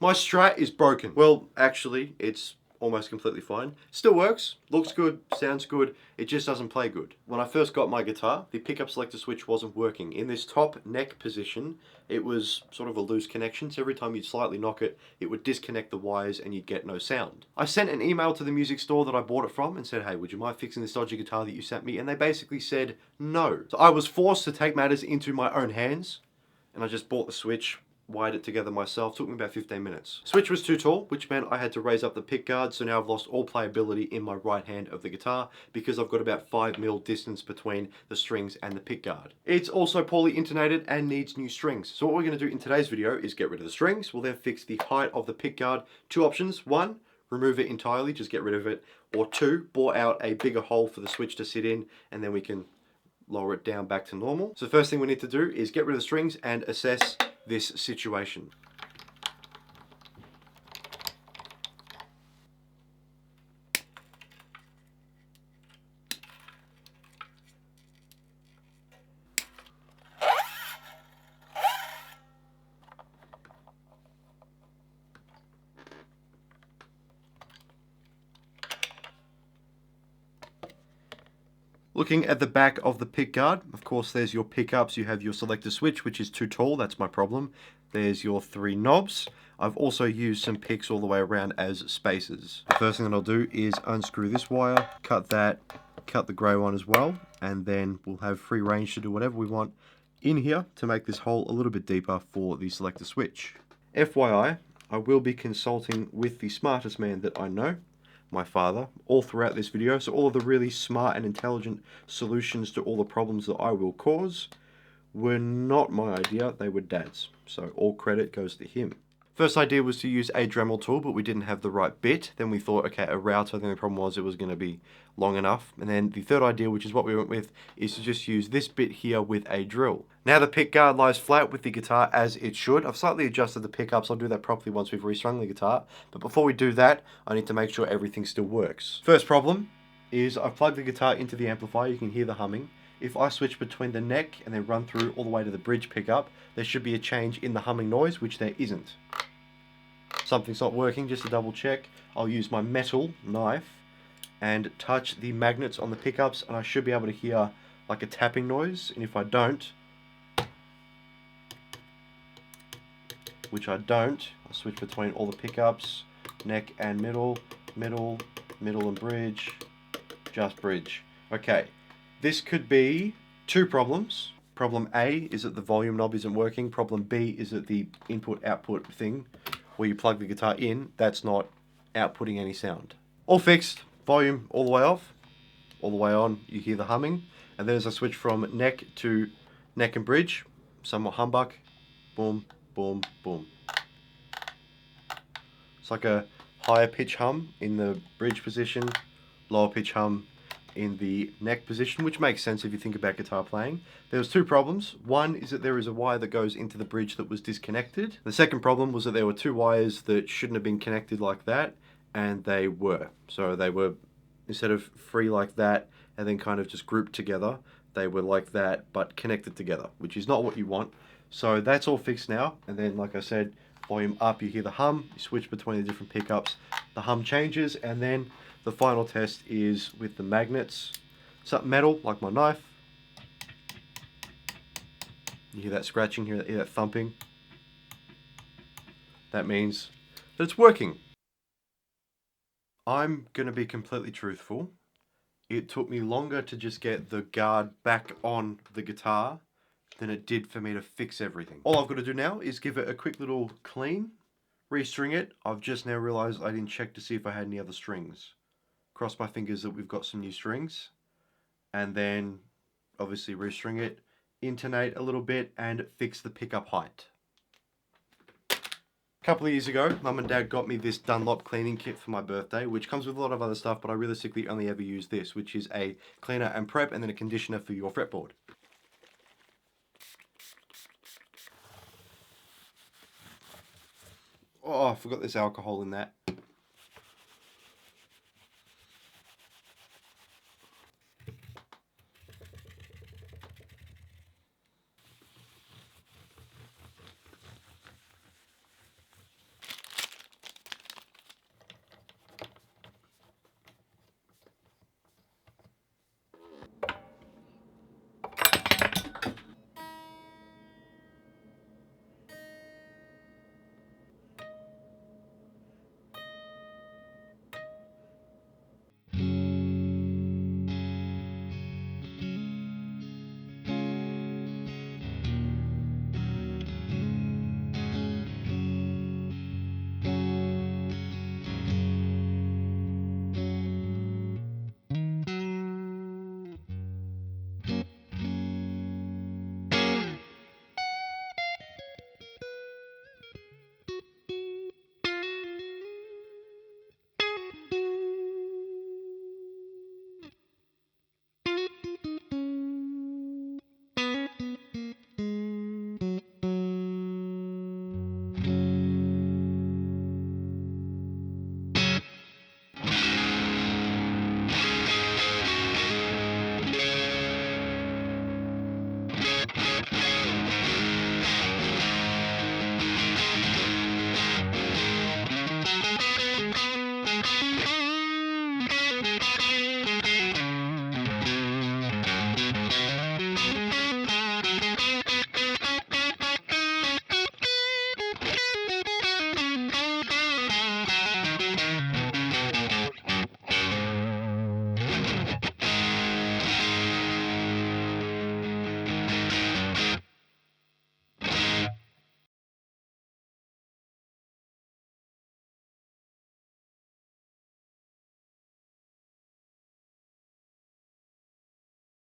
My Strat is broken. Well, actually, it's almost completely fine. Still works, looks good, sounds good, it just doesn't play good. When I first got my guitar, the pickup selector switch wasn't working. In this top neck position, it was sort of a loose connection, so every time you'd slightly knock it, it would disconnect the wires and you'd get no sound. I sent an email to the music store that I bought it from and said, hey, would you mind fixing this dodgy guitar that you sent me? And they basically said no. So I was forced to take matters into my own hands, and I just bought the switch, wired it together myself. Took me about 15 minutes. Switch was too tall, which meant I had to raise up the pick guard, so now I've lost all playability in my right hand of the guitar because I've got about 5mm distance between the strings and the pick guard. It's also poorly intonated and needs new strings. So what we're going to do in today's video is get rid of the strings. We'll then fix the height of the pick guard. Two options. One, remove it entirely, just get rid of it. Or two, bore out a bigger hole for the switch to sit in, and then we can lower it down back to normal. So the first thing we need to do is get rid of the strings and assess this situation. Looking at the back of the pick guard, of course there's your pickups, you have your selector switch, which is too tall, that's my problem. There's your 3 knobs. I've also used some picks all the way around as spacers. The first thing that I'll do is unscrew this wire, cut that, cut the grey one as well, and then we'll have free range to do whatever we want in here to make this hole a little bit deeper for the selector switch. FYI, I will be consulting with the smartest man that I know, my father, all throughout this video, so all of the really smart and intelligent solutions to all the problems that I will cause were not my idea, they were Dad's. So all credit goes to him. First idea was to use a Dremel tool, but we didn't have the right bit. Then we thought, okay, a router, then the problem was it was going to be long enough. And then the third idea, which is what we went with, is to just use this bit here with a drill. Now the pick guard lies flat with the guitar as it should. I've slightly adjusted the pickups. I'll do that properly once we've restrung the guitar. But before we do that, I need to make sure everything still works. First problem is I've plugged the guitar into the amplifier. You can hear the humming. If I switch between the neck and then run through all the way to the bridge pickup, there should be a change in the humming noise, which there isn't. Something's not working. Just to double check, I'll use my metal knife and touch the magnets on the pickups, and I should be able to hear like a tapping noise. And if I don't, which I don't, I'll switch between all the pickups, neck and middle, middle, middle and bridge, just bridge. Okay, this could be two problems. Problem A is that the volume knob isn't working. Problem B is that the input-output thing where you plug the guitar in, that's not outputting any sound. All fixed, volume all the way off, all the way on, you hear the humming, and then as I switch from neck to neck and bridge, somewhat humbuck, boom, boom, boom. It's like a higher pitch hum in the bridge position, lower pitch hum in the neck position, which makes sense if you think about guitar playing. There was two problems. One is that there is a wire that goes into the bridge that was disconnected. The second problem was that there were two wires that shouldn't have been connected like that, and they were. So they were, instead of free like that and then kind of just grouped together, they were like that but connected together, which is not what you want. So that's all fixed now, and then like I said, volume up, you hear the hum, you switch between the different pickups, the hum changes, and then the final test is with the magnets. Something metal, like my knife. You hear that scratching, hear that thumping. That means that it's working. I'm going to be completely truthful. It took me longer to just get the guard back on the guitar than it did for me to fix everything. All I've got to do now is give it a quick little clean, restring it. I've just now realized I didn't check to see if I had any other strings. Cross my fingers that we've got some new strings, and then obviously restring it, intonate a little bit, and fix the pickup height. A couple of years ago, Mum and Dad got me this Dunlop cleaning kit for my birthday, which comes with a lot of other stuff, but I realistically only ever use this, which is a cleaner and prep, and then a conditioner for your fretboard. Oh, I forgot there's alcohol in that.